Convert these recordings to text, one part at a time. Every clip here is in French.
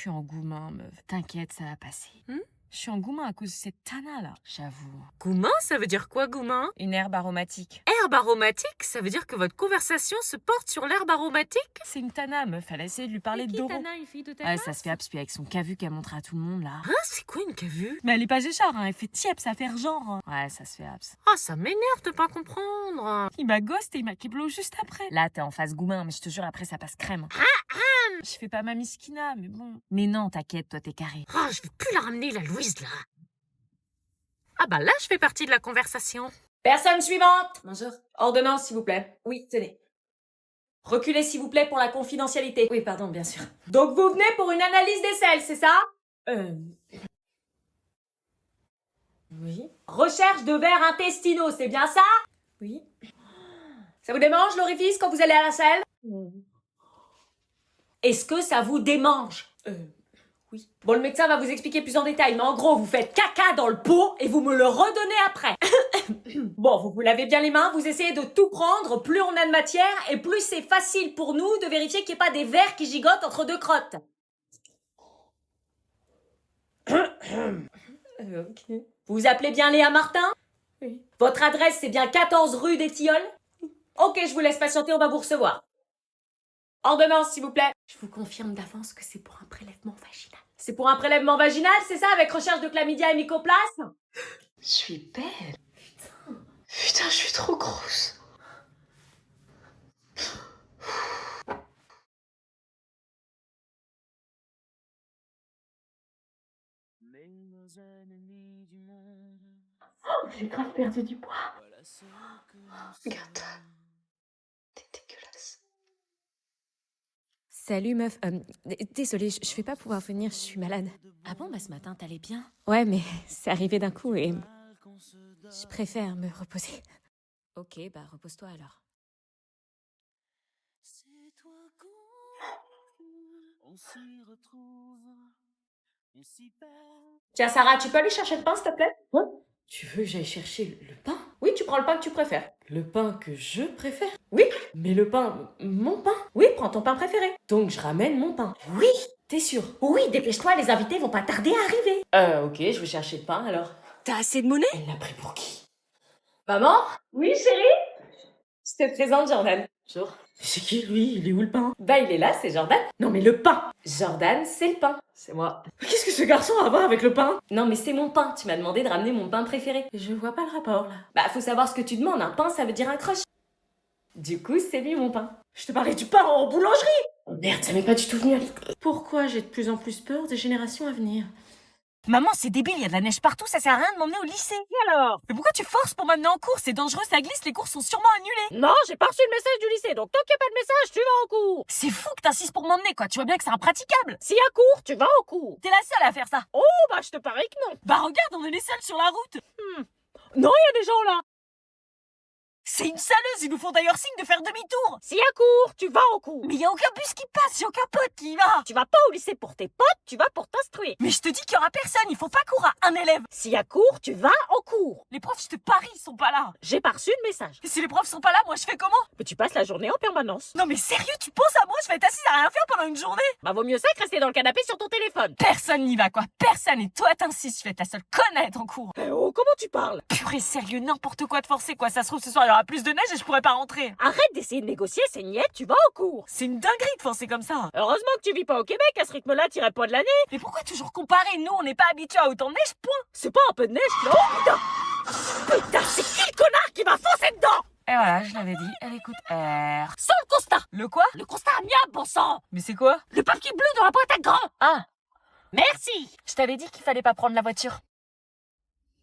suis en goumin, meuf. T'inquiète, ça va passer. Je suis en goumin à cause de cette Tana, là, j'avoue. Goumin, ça veut dire quoi, goumin? Une herbe aromatique. Herbe aromatique? Ça veut dire que votre conversation se porte sur l'herbe aromatique? C'est une Tana, meuf. Elle a essayé de lui parler de Doro. Tana, une fille de ta Ouais, classe? ça se fait abs, puis avec son cavu qu'elle montre à tout le monde, là. Hein, c'est quoi une cavue? Mais elle est pas géchard, hein. Elle fait tiep, ça fait genre. Ouais, ça se fait abs. Ah, ça m'énerve de pas comprendre. Il m'a ghosté, il m'a kiblo juste après. Là, t'es en face goumin, mais je te jure, après, ça passe crème. Je fais pas ma miskina, mais bon. Mais non, t'inquiète, toi, t'es carré. Ah, je vais plus la ramener, la Louise, là. Ah bah là, je fais partie de la conversation. Personne suivante. Bonjour. Ordonnance, s'il vous plaît. Oui, tenez. Reculez, s'il vous plaît, pour la confidentialité. Oui, pardon, bien sûr. Donc, vous venez pour une analyse des selles, c'est ça? Oui. Recherche de vers intestinaux, c'est bien ça? Oui. Ça vous démange, l'orifice, quand vous allez à la selle? Est-ce que ça vous démange? Oui. Bon, le médecin va vous expliquer plus en détail, mais en gros, vous faites caca dans le pot et vous me le redonnez après. Bon, vous vous lavez bien les mains, vous essayez de tout prendre, plus on a de matière et plus c'est facile pour nous de vérifier qu'il n'y ait pas des vers qui gigotent entre deux crottes. Ok. Vous vous appelez bien Léa Martin? Oui. Votre adresse, c'est bien 14 rue des Tilleuls? Ok, je vous laisse patienter, on va vous recevoir. Ordonnance, s'il vous plaît. Je vous confirme d'avance que c'est pour un prélèvement vaginal. C'est pour un prélèvement vaginal, c'est ça, avec recherche de chlamydia et mycoplasme? Je suis belle. Putain, je suis trop grosse. Oh, j'ai grave perdu du poids. Regarde. T'es dégueulasse. Salut meuf, désolée, je vais pas pouvoir venir, je suis malade. Ah bon, bah ce matin, t'allais bien? Ouais, mais c'est arrivé d'un coup et je préfère me reposer. Ok, bah repose-toi alors. Tiens, Sarah, tu peux aller chercher le pain, s'il te plaît? Quoi? Tu veux que j'aille chercher le pain? Oui, tu prends le pain que tu préfères. Le pain que je préfère? Oui. Mais le pain, mon pain? Oui, prends ton pain préféré. Donc je ramène mon pain. Oui. T'es sûre? Oui, dépêche-toi, les invités vont pas tarder à arriver. Ok, je vais chercher le pain alors. T'as assez de monnaie? Elle l'a pris pour qui? Maman? Oui, chérie? Je te présente Jordan. Bonjour. C'est qui lui? Il est où le pain? Bah, il est là, c'est Jordan. Non mais le pain! Jordan, c'est le pain. C'est moi. Qu'est-ce que ce garçon a à voir avec le pain? Non, mais c'est mon pain. Tu m'as demandé de ramener mon pain préféré. Je vois pas le rapport là. Bah, faut savoir ce que tu demandes. Un pain, ça veut dire un crush. Du coup, c'est lui mon pain. Je te parlais du pain en boulangerie! Oh merde, ça m'est pas du tout venu à l'idée. Pourquoi j'ai de plus en plus peur des générations à venir? Maman, c'est débile, il y a de la neige partout, ça sert à rien de m'emmener au lycée. Et alors? Mais pourquoi tu forces pour m'amener en cours? C'est dangereux, ça glisse, les cours sont sûrement annulés. Non, j'ai pas reçu le message du lycée, donc tant qu'il n'y a pas de message, tu vas au cours. C'est fou que t'insistes pour m'emmener, quoi. Tu vois bien que c'est impraticable. S'il y a cours, tu vas au cours. T'es la seule à faire ça. Oh, bah je te parie que non. Bah regarde, on est les seuls sur la route. Non, il y a des gens là. C'est une saleuse, ils nous font d'ailleurs signe de faire demi-tour. S'il y a cours, tu vas au cours. Mais y a aucun bus qui passe, y a aucun pote qui y va. Tu vas pas au lycée pour tes potes, tu vas pour t'instruire. Mais je te dis qu'il y aura personne, il faut pas cours à un élève. S'il y a cours, tu vas au cours. Les profs, je te parie, ils sont pas là. J'ai pas reçu de message. Et si les profs sont pas là, moi je fais comment? Mais tu passes la journée en permanence. Non mais sérieux, tu penses à moi, je vais être assise à rien faire pendant une journée? Bah vaut mieux ça que rester dans le canapé sur ton téléphone. Personne n'y va quoi, personne, et toi t'insistes, je vais être la seule conne à être en cours. Oh, comment tu parles? Purée, sérieux, n'importe quoi de forcer quoi, ça se trouve ce soir il y aura plus de neige et je pourrais pas rentrer. Arrête d'essayer de négocier, c'est niette, tu vas au cours. C'est une dinguerie de forcer comme ça. Heureusement que tu vis pas au Québec, à ce rythme-là, t'irais pas de l'année. Mais pourquoi toujours comparer? Nous, on n'est pas habitués à autant de neige, point. C'est pas un peu de neige, non? Putain, c'est qui le connard qui m'a foncé dedans? Et voilà, je l'avais dit, elle écoute R. Sans le constat. Le quoi? Le constat amiable, bon sang. Mais c'est quoi? Le papier bleu dans la boîte à gras. Ah, Merci. je t'avais dit qu'il fallait pas prendre la voiture.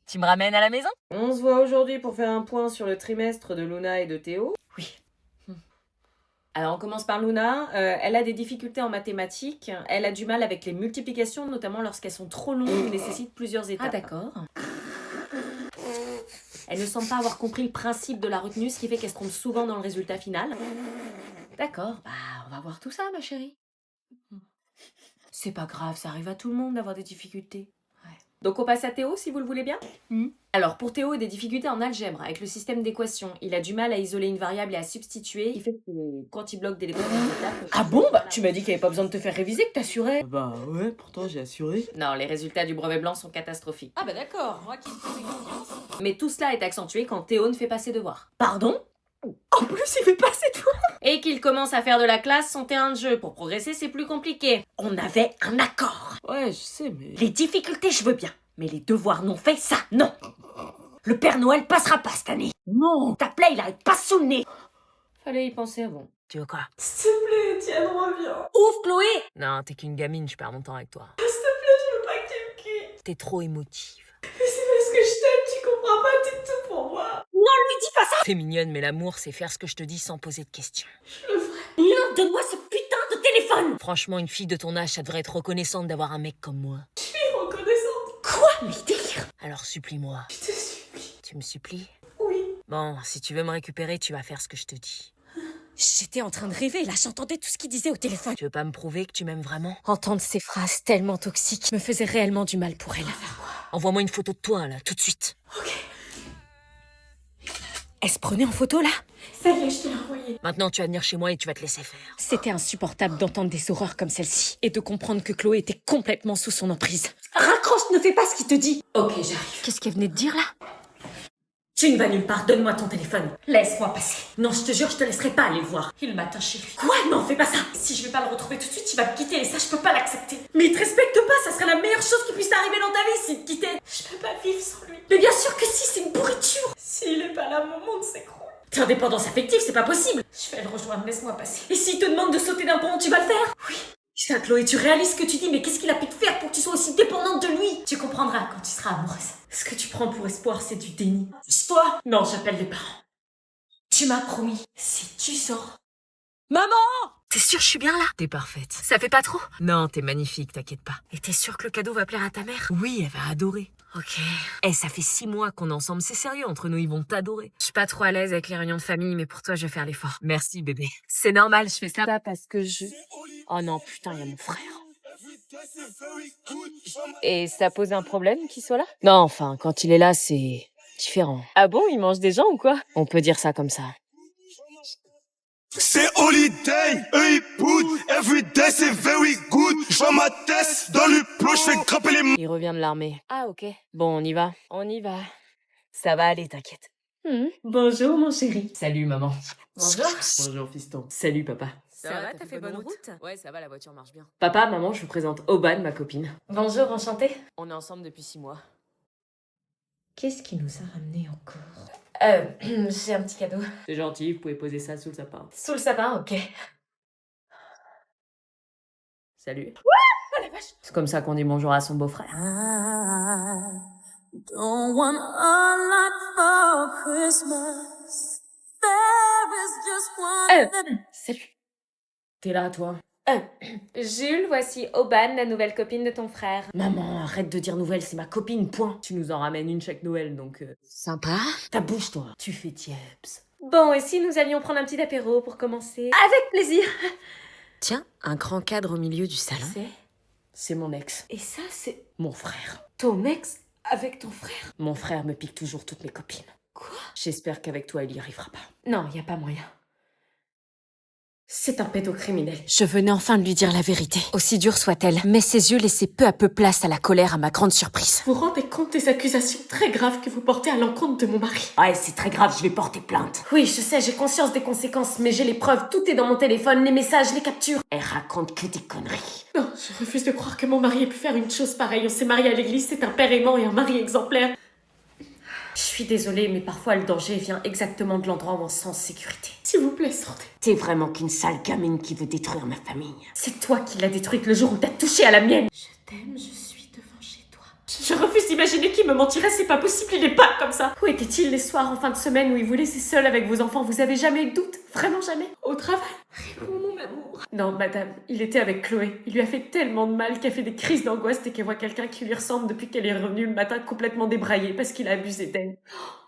Tu me ramènes à la maison? On se voit aujourd'hui pour faire un point sur le trimestre de Luna et de Théo. Oui. Alors, on commence par Luna. Elle a des difficultés en mathématiques. Elle a du mal avec les multiplications, notamment lorsqu'elles sont trop longues et nécessitent plusieurs étapes. Ah d'accord. Elle ne semble pas avoir compris le principe de la retenue, ce qui fait qu'elle se trompe souvent dans le résultat final. D'accord, bah on va voir tout ça, ma chérie. C'est pas grave, ça arrive à tout le monde d'avoir des difficultés. Ouais. Donc on passe à Théo si vous le voulez bien. Alors pour Théo, des difficultés en algèbre avec le système d'équation. Il a du mal à isoler une variable et à substituer. Il fait que quand il bloque des lettres, il tape. Ah bon? Bah, tu m'as dit qu'il n'y avait pas besoin de te faire réviser, que t'assurais. Bah ouais, pourtant j'ai assuré. Non, les résultats du brevet blanc sont catastrophiques. Ah bah d'accord, moi qui te faisais confiance. Mais tout cela est accentué quand Théo ne fait pas ses devoirs. Pardon? En plus, il fait pas cette fois. Et qu'il commence à faire de la classe son terrain de jeu. Pour progresser, c'est plus compliqué. On avait un accord. Ouais, je sais, mais... Les difficultés, je veux bien. Mais les devoirs non faits, ça, non. Le Père Noël passera pas cette année. Non! Ta plaie, il arrête pas sous le nez. Fallait y penser avant. Tu veux quoi? S'il te plaît, Étienne, reviens. Ouf, Chloé. Non, t'es qu'une gamine, je perds mon temps avec toi. S'il te plaît, je veux pas que tu me quittes. T'es trop émotive. Mais c'est parce que je t'aime, tu comprends pas, t'es tout pour moi. Non, lui dis pas ça. T'es mignonne, mais l'amour, c'est faire ce que je te dis sans poser de questions. Non, donne-moi ce putain de téléphone. Franchement, une fille de ton âge, ça devrait être reconnaissante d'avoir un mec comme moi. Je suis reconnaissante. Quoi? Mais délire. Alors supplie-moi. Je te supplie. Tu me supplies? Oui. Bon, si tu veux me récupérer, tu vas faire ce que je te dis. J'étais en train de rêver, là, j'entendais tout ce qu'il disait au téléphone. Tu veux pas me prouver que tu m'aimes vraiment? Entendre ces phrases tellement toxiques me faisait réellement du mal pour elle. Envoie-moi une photo de toi, là, tout de suite. Elle se prenait en photo, là? Ça y est, je te l'ai envoyé. Maintenant, tu vas venir chez moi et tu vas te laisser faire. C'était insupportable d'entendre des horreurs comme celle-ci et de comprendre que Chloé était complètement sous son emprise. Raccroche, ne fais pas ce qu'il te dit. Ok, j'arrive. Qu'est-ce qu'elle venait de dire, là? Tu ne vas nulle part, donne-moi ton téléphone. Laisse-moi passer. Non, je te jure, je te laisserai pas aller le voir. Il m'attend chez lui. Quoi? Non, fais pas ça. Si je vais pas le retrouver tout de suite, il va me quitter et ça, je peux pas l'accepter. Mais il te respecte pas, ça serait la meilleure chose qui puisse t'arriver dans ta vie s'il te quittait. Je peux pas vivre sans lui. Mais bien sûr que si, c'est une pourriture. S'il est pas là, mon monde s'écroule. T'es en dépendance affective, c'est pas possible. Je vais le rejoindre, laisse-moi passer. Et s'il te demande de sauter d'un pont, tu vas le faire? Oui. Putain, Chloé, tu réalises ce que tu dis, mais qu'est-ce qu'il a pu te faire pour que tu sois aussi dépendante de lui? Tu comprendras quand tu seras amoureuse. Ce que tu prends pour espoir, c'est du déni. C'est toi? Non, j'appelle les parents. Tu m'as promis, si tu sors... Maman! T'es sûre je suis bien là? T'es parfaite. Ça fait pas trop? Non, t'es magnifique, t'inquiète pas. Et t'es sûre que le cadeau va plaire à ta mère? Oui, elle va adorer. Ok. Eh, ça fait 6 mois qu'on est ensemble, c'est sérieux, entre nous, ils vont t'adorer. Je suis pas trop à l'aise avec les réunions de famille, mais pour toi, je vais faire l'effort. Merci, bébé. C'est normal, je fais ça parce que je... Oh non, putain, il y a mon frère. Et ça pose un problème qu'il soit là? Non, enfin, quand il est là, c'est différent. Ah bon, il mange des gens ou quoi? On peut dire ça comme ça. C'est holiday, eux ils poudent, everyday c'est very good. J'vois ma tête dans le plot, j'fais grimper les... Il revient de l'armée. Ah, ok. Bon, on y va. On y va. Ça va aller, t'inquiète. Bonjour, mon chéri. Salut, maman. Bonjour. Bonjour fiston. Salut, papa. Ça va, t'as fait bonne route? Ouais, ça va, la voiture marche bien. Papa, maman, je vous présente Oban, ma copine. Bonjour, enchantée. On est ensemble depuis 6 mois. Qu'est-ce qui nous a ramenés encore? J'ai un petit cadeau. C'est gentil, vous pouvez poser ça sous le sapin. Sous le sapin, ok. Salut. Oh la vache! C'est comme ça qu'on dit bonjour à son beau-frère. Don't want a lot for Christmas. There is just one... Salut. T'es là, toi? Jules, voici Oban, la nouvelle copine de ton frère. Maman, arrête de dire nouvelle, c'est ma copine, point. Tu nous en ramènes une chaque Noël, donc... Sympa. Ta bouche, toi. Tu fais tiepс. Bon, et si nous allions prendre un petit apéro pour commencer? Avec plaisir! Tiens, un grand cadre au milieu du salon. C'est mon ex. Et ça, c'est Mon frère. ton ex avec ton frère? Mon frère me pique toujours toutes mes copines. Quoi? J'espère qu'avec toi, il y arrivera pas. Non, y a pas moyen. C'est un pédocriminel. Je venais enfin de lui dire la vérité, aussi dure soit-elle, mais ses yeux laissaient peu à peu place à la colère à ma grande surprise. Vous vous rendez compte des accusations très graves que vous portez à l'encontre de mon mari? Ouais, c'est très grave, je vais porter plainte. Oui, je sais, j'ai conscience des conséquences, mais j'ai les preuves, tout est dans mon téléphone, les messages, les captures. Elle raconte que des conneries. Non, je refuse de croire que mon mari ait pu faire une chose pareille. On s'est mariés à l'église, c'est un père aimant et un mari exemplaire. Je suis désolée, mais parfois le danger vient exactement de l'endroit où on se sent en sécurité. S'il vous plaît, sortez. T'es vraiment qu'une sale gamine qui veut détruire ma famille. C'est toi qui l'as détruite le jour où t'as touché à la mienne. Je t'aime, je suis devant chez toi. Je refuse d'imaginer qu'il me mentirait, c'est pas possible, il est pas comme ça. Où était-il les soirs en fin de semaine où il vous laissait seul avec vos enfants? Vous avez jamais eu de doute? Vraiment jamais? Au travail? Réponds, mon amour. Non, madame, il était avec Chloé. Il lui a fait tellement de mal qu'elle fait des crises d'angoisse dès qu'elle voit quelqu'un qui lui ressemble depuis qu'elle est revenue le matin complètement débraillée parce qu'il a abusé d'elle.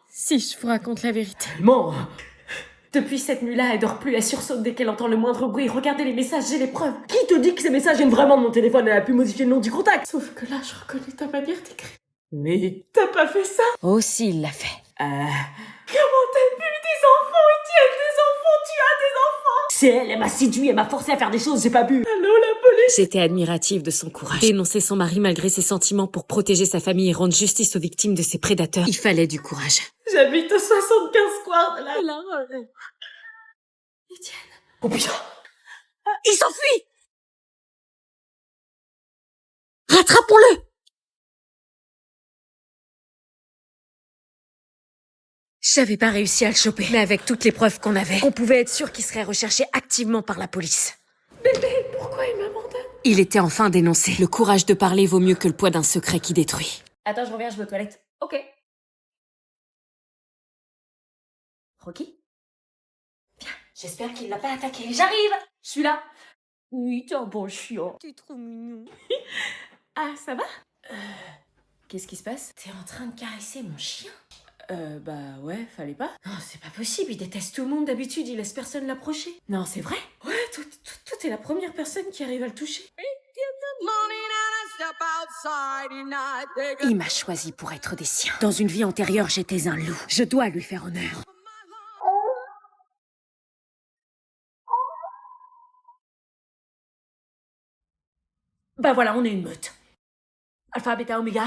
Si je vous raconte la vérité. Tellement. Depuis cette nuit-là, elle dort plus, elle sursaute dès qu'elle entend le moindre bruit. Regardez les messages, j'ai les preuves. Qui te dit que ces messages viennent vraiment de mon téléphone? Elle a pu modifier le nom du contact. Sauf que là, je reconnais ta manière d'écrire. Mais... T'as pas fait ça? Aussi, il l'a fait. Comment t'as pu des enfants? Et tu as des enfants? Tu as des enfants? C'est elle, elle m'a séduit, elle m'a forcé à faire des choses, j'ai pas bu. Allô, la police? J'étais admirative de son courage. Dénoncer son mari malgré ses sentiments pour protéger sa famille et rendre justice aux victimes de ses prédateurs. Il fallait du courage. J'habite au 75 square de la... Oh putain. Il s'enfuit. Rattrapons-le. J'avais pas réussi à le choper, mais avec toutes les preuves qu'on avait, on pouvait être sûr qu'il serait recherché activement par la police. Pourquoi il m'abandonne? Il était enfin dénoncé. Le courage de parler vaut mieux que le poids d'un secret qui détruit. Attends, je reviens, je vais aux toilettes. Ok. Rocky? Viens, j'espère qu'il l'a pas attaqué. J'arrive! Je suis là. Oui, t'es un bon chien. T'es trop mignon. Ah, ça va? Qu'est-ce qui se passe? T'es en train de caresser mon chien? Bah ouais, fallait pas. Non, c'est pas possible, il déteste tout le monde d'habitude, il laisse personne l'approcher. Non, c'est vrai? Ouais, toi, t'es la première personne qui arrive à le toucher. Il m'a choisi pour être des siens. Dans une vie antérieure, j'étais un loup. Je dois lui faire honneur. Bah voilà, on est une meute. Alpha, bêta, oméga.